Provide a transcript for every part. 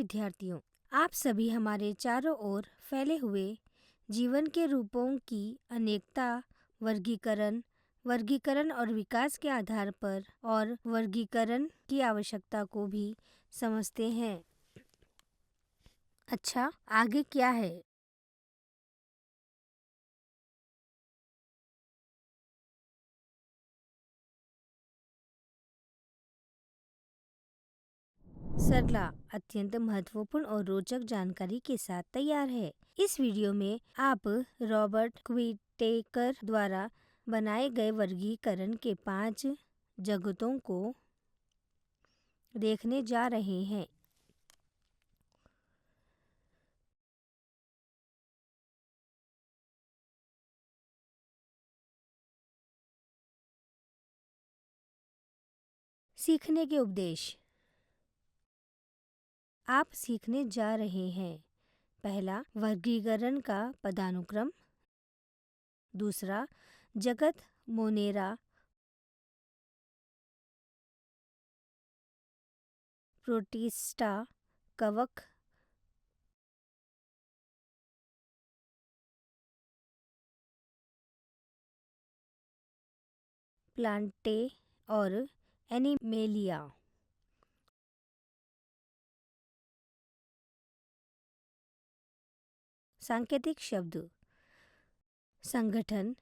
विद्यार्थियों, आप सभी हमारे चारों ओर फैले हुए जीवन के रूपों की अनेकता, वर्गीकरण वर्गीकरण और विकास के आधार पर और वर्गीकरण की आवश्यकता को भी समझते हैं। अच्छा, आगे क्या है? सरला अत्यंत महत्वपूर्ण और रोचक जानकारी के साथ तैयार है। इस वीडियो में आप रॉबर्ट क्विटेकर द्वारा बनाए गए वर्गीकरण के 5 जगतों को देखने जा रहे हैं। सीखने के उपदेश। आप सीखने जा रहे हैं। पहला, वर्गीकरण का पदानुक्रम। दूसरा, जगत मोनेरा प्रोटिस्टा कवक। प्लांटे और एनिमेलिया। सांकेतिक शब्द। संगठन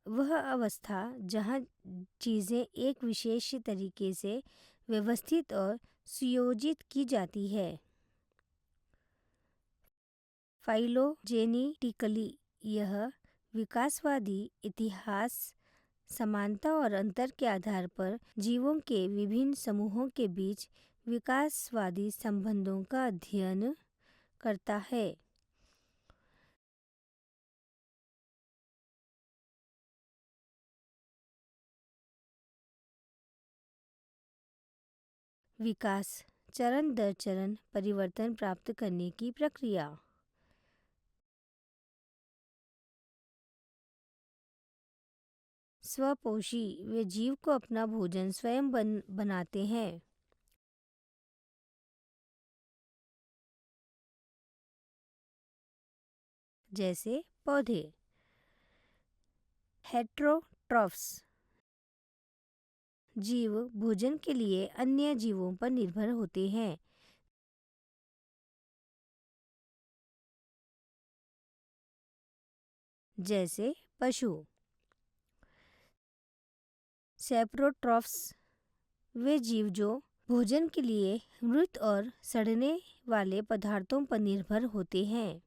वह अवस्था जहाँ चीज़ें एक विशेष तरीके से व्यवस्थित और सुयोजित की जाती है। फाइलोजेनेटिकली यह विकासवादी इतिहास समानता और अंतर के आधार पर जीवों के विभिन्न समूहों के बीच विकासवादी संबंधों का अध्ययन करता है। विकास चरण दर चरण परिवर्तन प्राप्त करने की प्रक्रिया। स्वपोषी वे जीव को अपना भोजन स्वयं बनाते हैं। जैसे पौधे। हेटेरोट्रॉफ्स जीव भोजन के लिए अन्य जीवों पर निर्भर होते हैं। जैसे पशु। सेप्रोट्रॉफ्स वे जीव जो भोजन के लिए मृत और सड़ने वाले पदार्थों पर निर्भर होते हैं।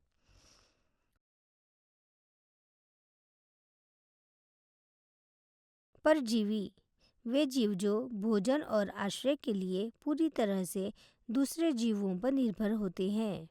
परजीवी वे जीव जो भोजन और आश्रय के लिए पूरी तरह से दूसरे जीवों पर निर्भर होते हैं।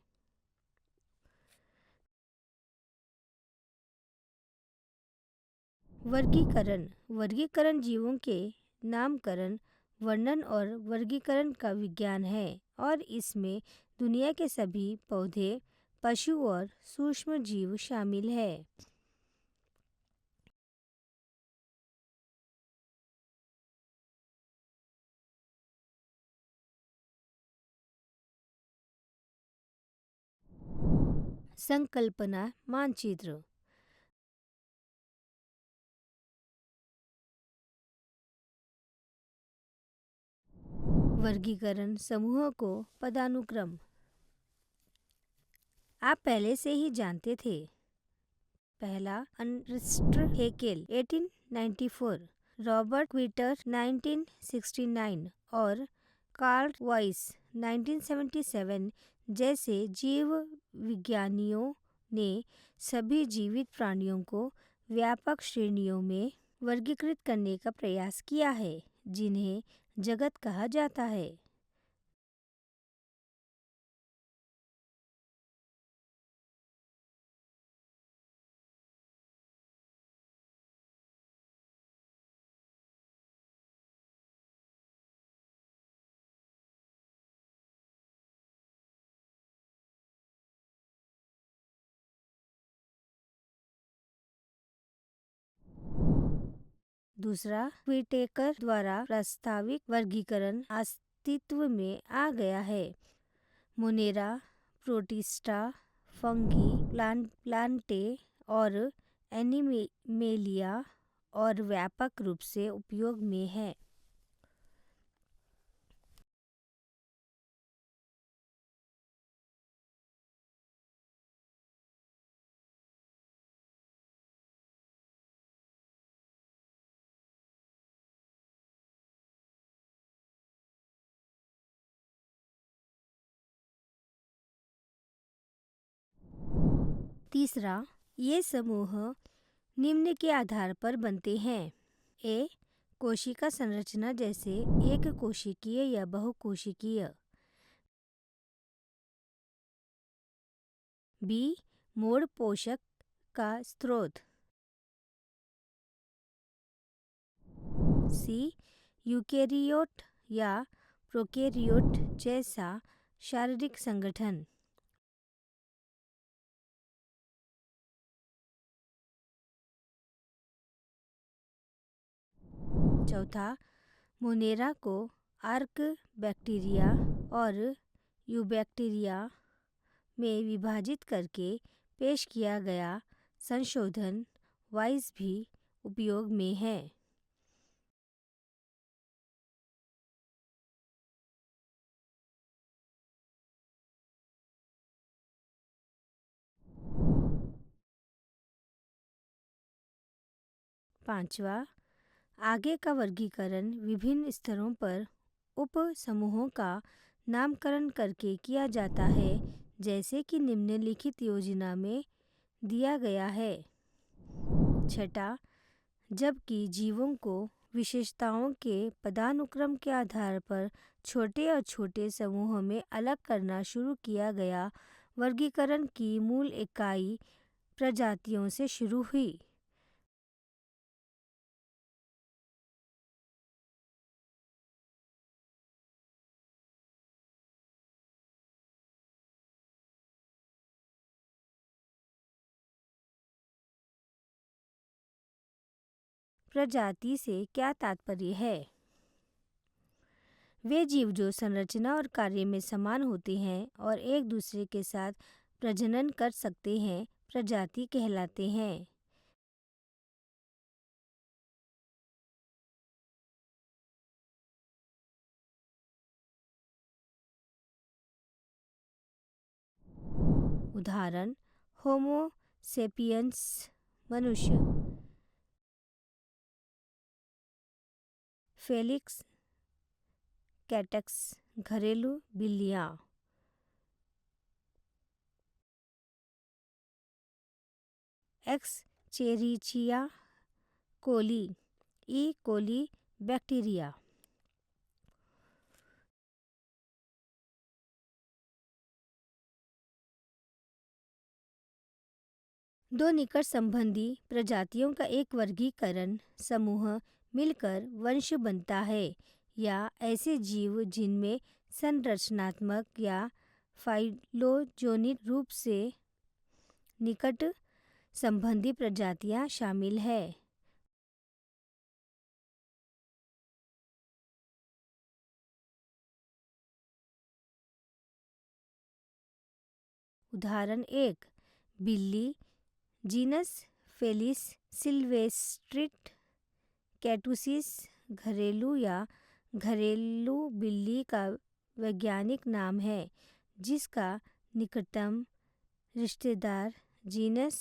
वर्गीकरण वर्गीकरण जीवों के नामकरण, वर्णन और वर्गीकरण का विज्ञान है और इसमें दुनिया के सभी पौधे, पशु और सूक्ष्म जीव शामिल है। संकल्पना मानचित्र। वर्गीकरण समूह को पदानुक्रम। आप पहले से ही जानते थे। पहला, अर्नेस्ट हेकेल 1894, रॉबर्ट क्विटर 1969 और कार्ल वाइस 1977 जैसे जीव विज्ञानियों ने सभी जीवित प्राणियों को व्यापक श्रेणियों में वर्गीकृत करने का प्रयास किया है, जिन्हें जगत कहा जाता है। दूसरा, व्हिटेकर द्वारा प्रस्तावित वर्गीकरण अस्तित्व में आ गया है। मोनेरा, प्रोटिस्टा, फंगी, प्लांटे और एनिमेलिया और व्यापक रूप से उपयोग में है। तीसरा, ये समूह निम्न के आधार पर बनते हैं। ए. कोशिका संरचना जैसे एक कोशिकीय या बहुकोशिकीय। बी. मूल पोषक का स्रोत। सी. यूकेरियोट या प्रोकैरियोट जैसा शारीरिक संगठन। चौथा, मोनेरा को आर्क बैक्टीरिया और यूबैक्टीरिया में विभाजित करके पेश किया गया संशोधन वाइज भी उपयोग में है। पांचवा, आगे का वर्गीकरण विभिन्न स्तरों पर उप समूहों का नामकरण करके किया जाता है, जैसे कि निम्नलिखित योजना में दिया गया है। छठा, जबकि जीवों को विशेषताओं के पदानुक्रम के आधार पर छोटे और छोटे समूहों में अलग करना शुरू किया गया, वर्गीकरण की मूल इकाई प्रजातियों से शुरू हुई। प्रजाति से क्या तात्पर्य है? वे जीव जो संरचना और कार्य में समान होते हैं और एक दूसरे के साथ प्रजनन कर सकते हैं, प्रजाति कहलाते हैं। उदाहरण, होमो सेपियंस मनुष्य, फेलिक्स कैटक्स घरेलू बिल्लियाँ, एक्सचेरिचिया कोली, ई कोली बैक्टीरिया। दो निकट संबंधी प्रजातियों का एक वर्गीकरण समूह मिलकर वंश बनता है, या ऐसे जीव जिनमें संरचनात्मक या फाइलोजेनिक रूप से निकट संबंधी प्रजातियां शामिल है। उदाहरण 1, बिल्ली, जीनस फेलिस सिल्वेस्ट्रिस कैटुसिस घरेलू या घरेलू बिल्ली का वैज्ञानिक नाम है, जिसका निकटतम रिश्तेदार जीनस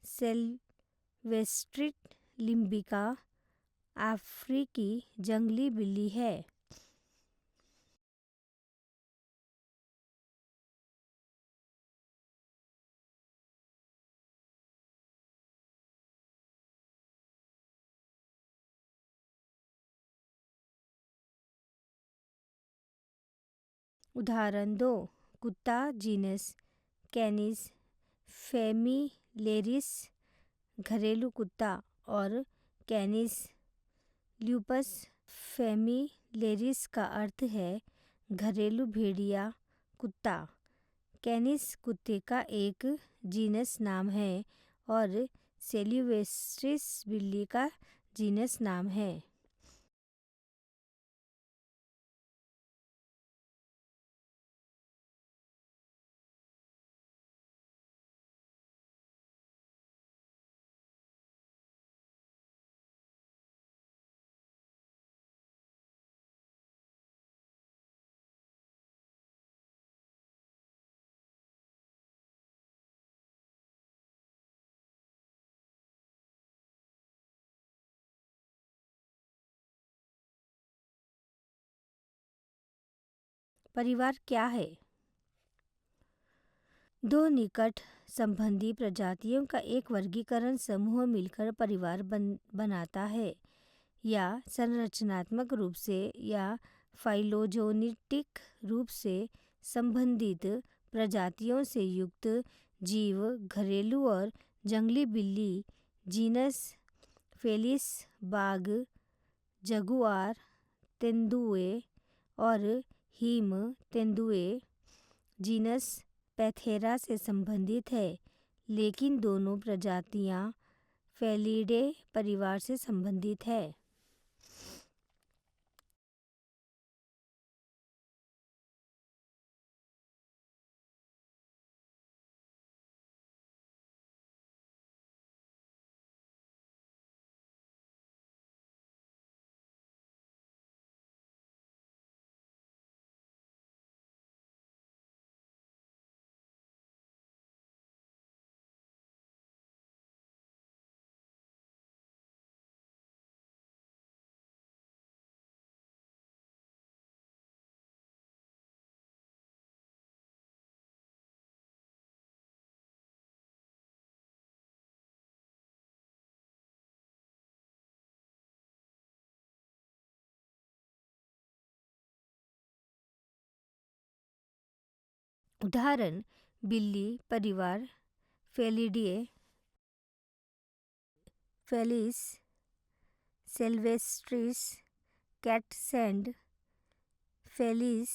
सिल्वेस्ट्रिस लिम्बिका अफ्रीकी जंगली बिल्ली है। उदाहरण 2, कुत्ता, जीनस कैनिस फेमिलेरिस घरेलू कुत्ता और कैनिस ल्यूपस फेमिलेरिस का अर्थ है घरेलू भेड़िया कुत्ता। कैनिस कुत्ते का एक जीनस नाम है और सिल्वेस्ट्रिस बिल्ली का जीनस नाम है। परिवार क्या है? दो निकट संबंधी प्रजातियों का एक वर्गीकरण समूह मिलकर परिवार बनाता है, या संरचनात्मक रूप से या फाइलोजेनेटिक रूप से संबंधित प्रजातियों से युक्त जीव घरेलू और जंगली बिल्ली जीनस फेलिस, बाघ, जगुआर, तेंदुए और हिम तेंदुए जीनस पैंथेरा से संबंधित है, लेकिन दोनों प्रजातियां फेलिडे परिवार से संबंधित है। उदाहरण बिल्ली परिवार फेलिडे, फेलिस सिल्वेस्ट्रिस, कैटसैंड, फेलिस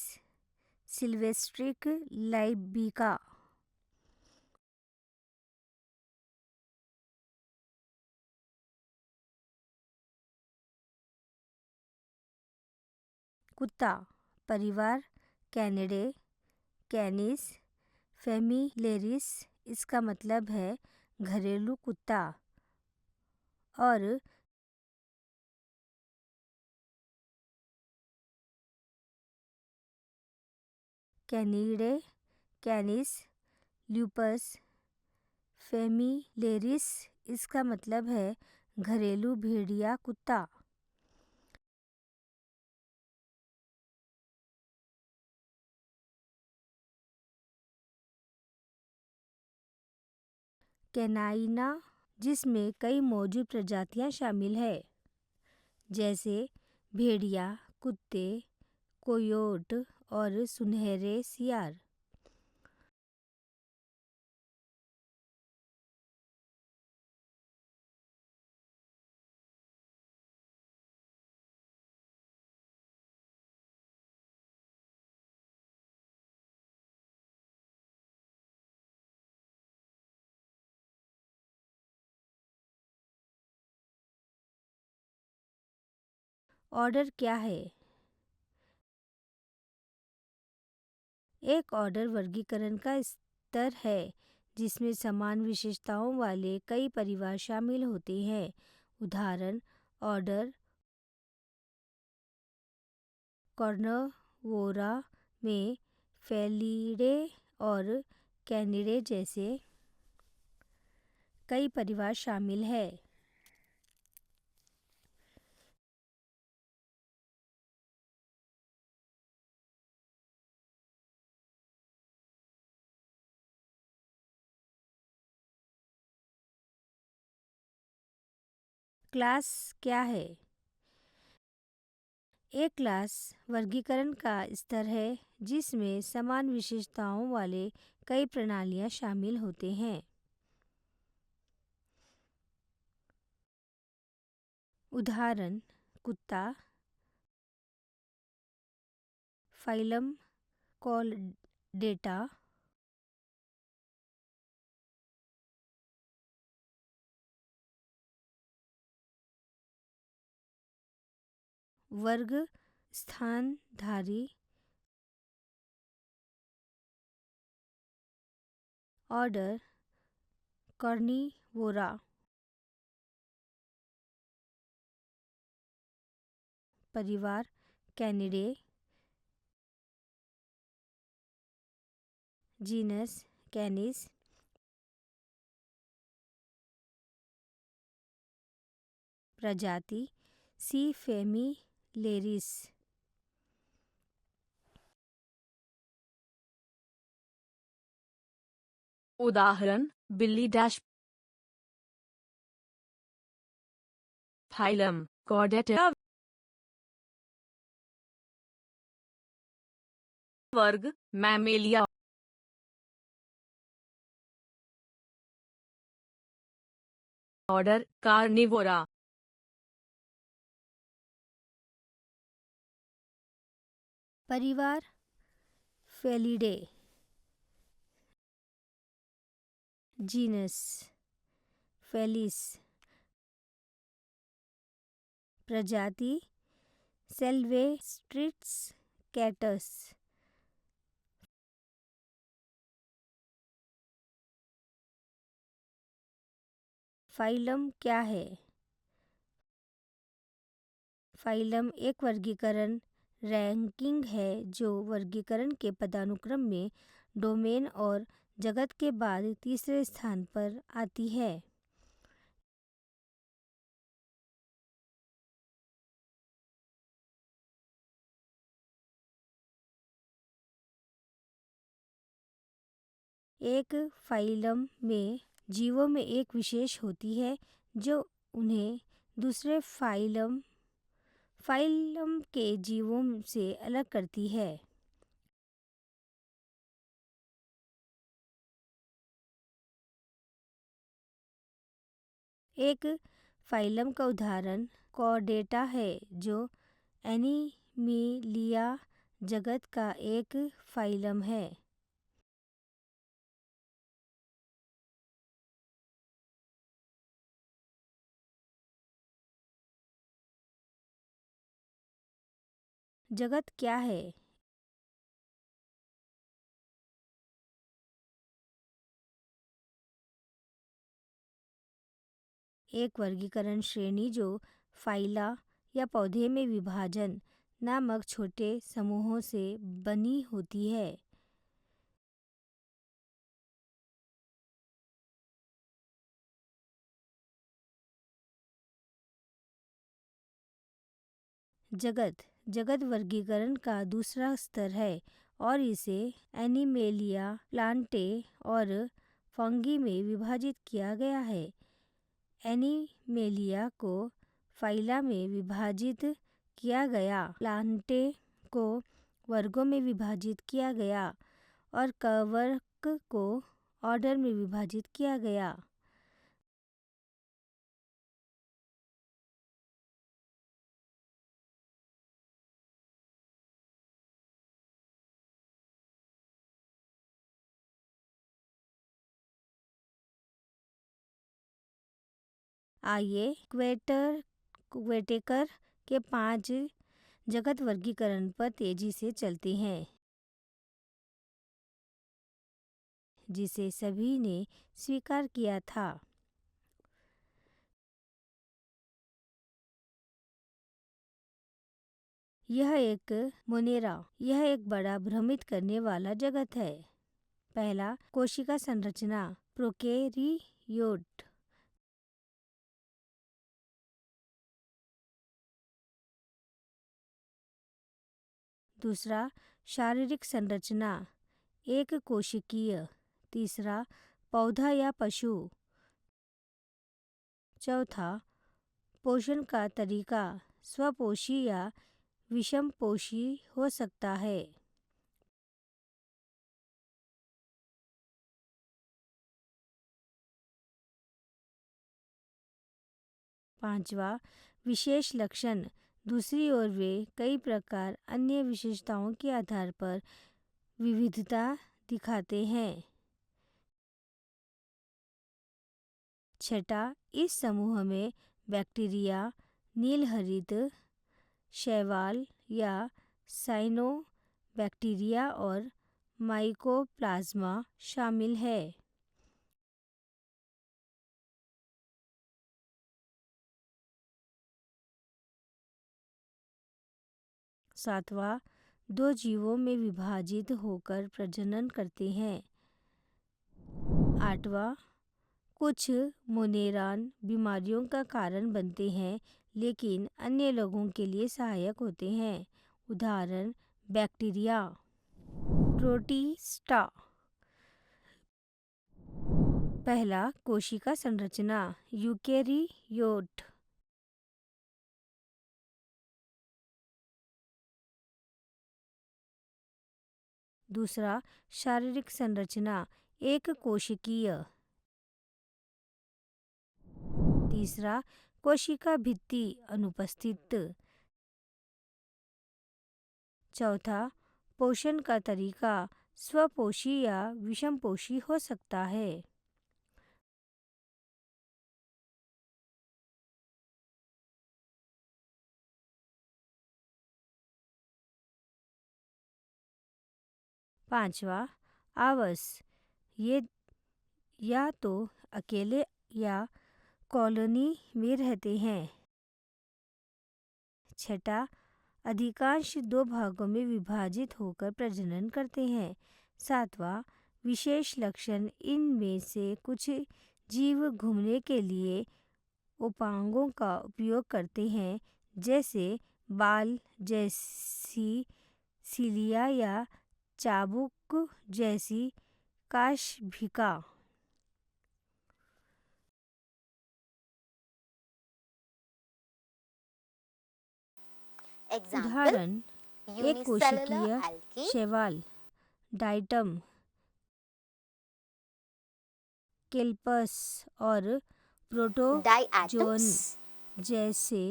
सिल्वेस्ट्रिक लाइबिका। कुत्ता परिवार कैनिडे, कैनिस फेमिलेरिस, इसका मतलब है घरेलू कुत्ता, और कैनिडे, कैनिस ल्यूपस फेमिलेरिस, इसका मतलब है घरेलू भेड़िया कुत्ता। कैनाइना, जिसमें कई मौजूद प्रजातियां शामिल है, जैसे भेड़िया, कुत्ते, कोयोट और सुनहरे सियार। ऑर्डर क्या है? एक ऑर्डर वर्गीकरण का स्तर है जिसमें समान विशेषताओं वाले कई परिवार शामिल होते हैं। उदाहरण ऑर्डर कार्निवोरा में फेलिडे और कैनिडे जैसे कई परिवार शामिल हैं। क्लास क्या है? एक क्लास वर्गीकरण का स्तर है जिसमें समान विशेषताओं वाले कई प्रणालियां शामिल होते हैं। उदाहरण कुत्ता, फाइलम कॉर्डेटा, वर्ग स्थानधारी, ऑर्डर कार्निवोरा, परिवार कैनिडे, जीनस कैनिस, प्रजाति सी फेमिलेरिस। उदाहरण बिल्ली डैश फाइलम कॉर्डेटा वर्ग मैमेलिया ऑर्डर कार्निवोरा परिवार फेलिडे, जीनस फेलिस, प्रजाति सिल्वेस्ट्रिस कैटस, फाइलम क्या है? फाइलम एक वर्गीकरण रैंकिंग है जो वर्गीकरण के पदानुक्रम में डोमेन और जगत के बाद तीसरे स्थान पर आती है। एक फाइलम में जीवों में एक विशेष होती है जो उन्हें दूसरे फाइलम के जीवों से अलग करती है। एक फाइलम का उदाहरण कॉर्डेटा है जो एनिमिलिया जगत का एक फाइलम है। जगत क्या है? एक वर्गीकरण श्रेणी जो फाइला या पौधे में विभाजन नामक छोटे समूहों से बनी होती है। जगत वर्गीकरण का दूसरा स्तर है और इसे एनिमेलिया, प्लांटे और फंगी में विभाजित किया गया है। एनिमेलिया को फाइला में विभाजित किया गया, प्लांटे को वर्गों में विभाजित किया गया और कवक को ऑर्डर में विभाजित किया गया। आइए क्वेटेकर के 5 जगत वर्गीकरण पर तेजी से चलते हैं जिसे सभी ने स्वीकार किया था। यह एक बड़ा भ्रमित करने वाला जगत है। पहला, कोशिका संरचना प्रोकैरियोट। दूसरा, शारीरिक संरचना एक कोशिकीय। तीसरा, पौधा या पशु। चौथा, पोषण का तरीका स्वपोषी या विषमपोषी हो सकता है। पांचवा, विशेष लक्षण। दूसरी ओर वे कई प्रकार अन्य विशेषताओं के आधार पर विविधता दिखाते हैं। छठा, इस समूह में बैक्टीरिया, नीलहरित, शैवाल या साइनोबैक्टीरिया और माइकोप्लाज्मा शामिल है। सातवां, 2 जीवों में विभाजित होकर प्रजनन करते हैं। आठवां, कुछ मोनेरान बीमारियों का कारण बनते हैं लेकिन अन्य लोगों के लिए सहायक होते हैं। उदाहरण बैक्टीरिया। प्रोटिस्टा। पहला, कोशिका संरचना यूकेरियोट। दूसरा, शारीरिक संरचना एक कोशिकीय। तीसरा, कोशिका भित्ति अनुपस्थित। चौथा, पोषण का तरीका स्वपोषी या विषमपोषी हो सकता है। पांचवा, आवास, ये या तो अकेले या कॉलोनी में रहते हैं। छठा, अधिकांश दो भागों में विभाजित होकर प्रजनन करते हैं। सातवां, विशेष लक्षण, इनमें से कुछ जीव घूमने के लिए उपांगों का उपयोग करते हैं, जैसे बाल जैसी सिलिया या चाबुक जैसी काशभिका। Example, उदाहरण, एक unicellular कोशिकीय algae, शैवाल डाइटम केल्पस और प्रोटोजोन diatoms, जैसे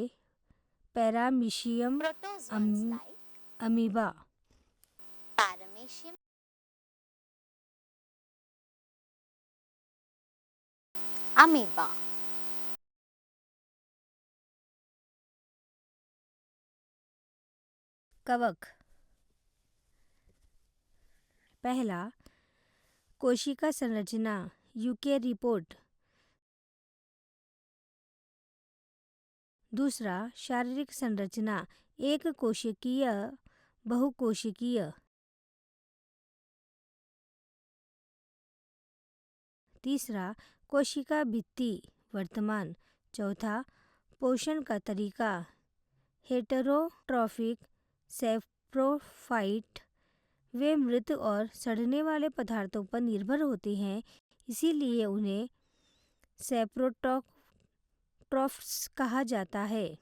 paramecium protozoans like amoeba. Paramecium, amoeba. कवक। पहला, कोशिका संरचना यूकेरियोट। दूसरा, शारीरिक संरचना एक कोशिकीय बहुकोशिकीय। तीसरा, कोशिका भित्ति वर्तमान। चौथा, पोषण का तरीका हेटेरोट्रॉफिक सैप्रोफाइट। वे मृत और सड़ने वाले पदार्थों पर निर्भर होते हैं, इसीलिए उन्हें सैप्रोट्रॉफ्स कहा जाता है।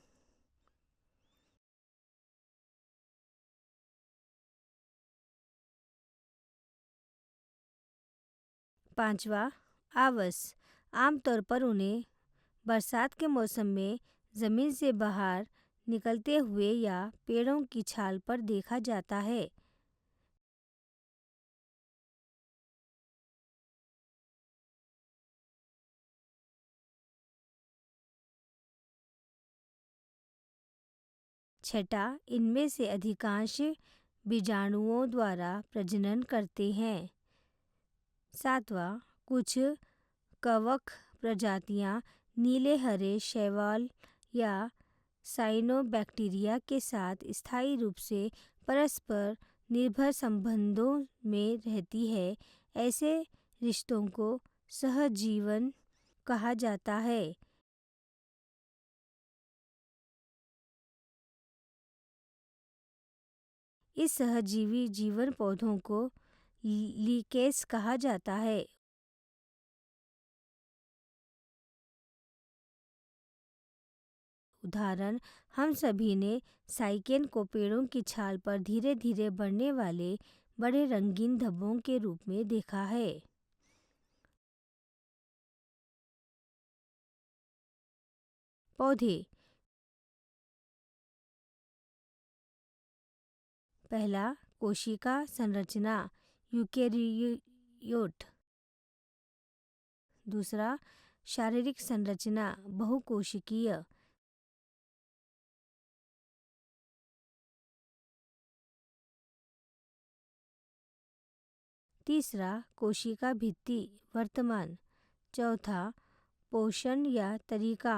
पांचवा, आवास। आमतौर पर उन्हें बरसात के मौसम में जमीन से बाहर निकलते हुए या पेड़ों की छाल पर देखा जाता है। छठा, इनमें से अधिकांश बीजाणुओं द्वारा प्रजनन करते हैं। सातवां, कुछ कवक प्रजातियां नीले हरे शैवाल या साइनोबैक्टीरिया के साथ स्थायी रूप से परस्पर निर्भर संबंधों में रहती है। ऐसे रिश्तों को सहजीवन कहा जाता है। इस सहजीवी जीवन पौधों को लीकेस कहा जाता है। उदाहरण, हम सभी ने साइकेन को पेड़ों की छाल पर धीरे धीरे बढ़ने वाले बड़े रंगीन धब्बों के रूप में देखा है। पौधे। पहला, कोशिका संरचना यूकेरियोट। दूसरा, शारीरिक संरचना बहुकोशिकीय। तीसरा, कोशिका भित्ति वर्तमान। चौथा, पोषण या तरीका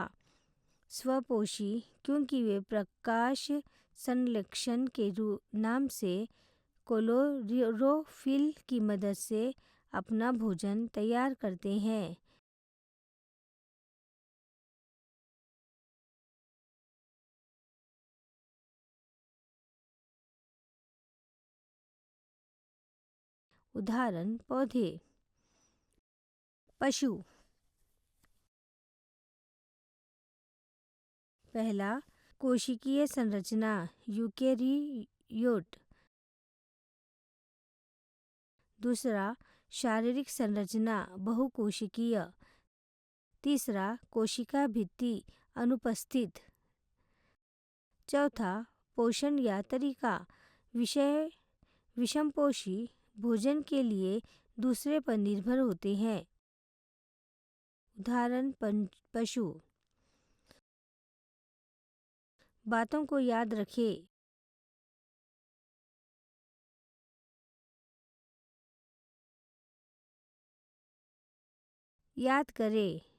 स्वपोषी, क्योंकि वे प्रकाश संश्लेषण के नाम से क्लोरोफिल की मदद से अपना भोजन तैयार करते हैं। उदाहरण, पौधे पशु। पहला, कोशिकीय संरचना यूकेरियोट। दूसरा, शारीरिक संरचना बहुकोशिकीय। तीसरा, कोशिका भित्ति अनुपस्थित। चौथा, पोषण या तरीका, विषय विषमपोषी भोजन के लिए दूसरे पर निर्भर होते हैं। उदाहरण, पशु। बातों को याद रखें। याद करें।